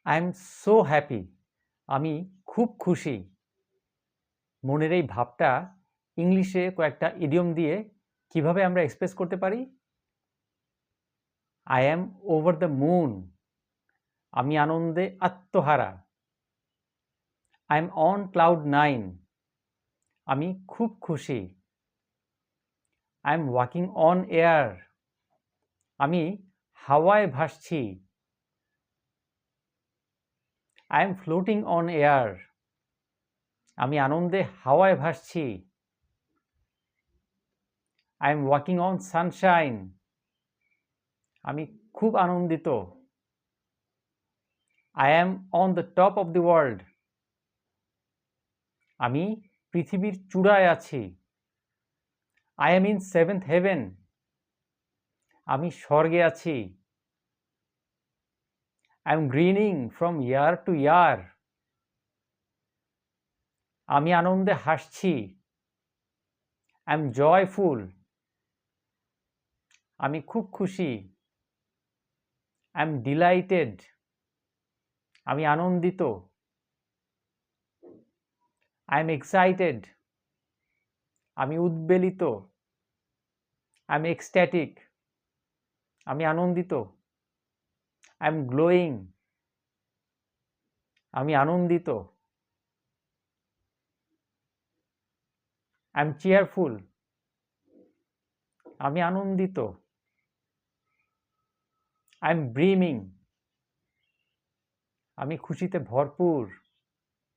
I am so happy. আমি খুব খুশি। মনের এই ভাবটা ইংলিশে কয়েকটা ইডিয়ম দিয়ে কিভাবে আমরা এক্সপ্রেস করতে পারি? I am over the moon. আমি আনন্দে আত্মহারা। I am on cloud nine. আমি খুব খুশি। I am walking on air. আমি হাওয়ায় ভাসছি। I am floating on air. আমি আনন্দে হাওয়ায় ভাসছি। I am walking on sunshine. আমি খুব আনন্দিত। I am on the top of the world. আমি পৃথিবীর চূড়ায় আছি। I am in seventh heaven. আমি স্বর্গে আছি। I am grinning from year two ear. আমি আনন্দে হাসছি। I am joyful. আমি খুব খুশি। I am delighted. আমি আনন্দিত। I am excited. আমি উদ্বেলিত। I am ecstatic. আমি আনন্দিত। I am glowing. আমি আনন্দিত। I am cheerful. আমি আনন্দিত। I am brimming. আমি খুশিতে ভরপুর।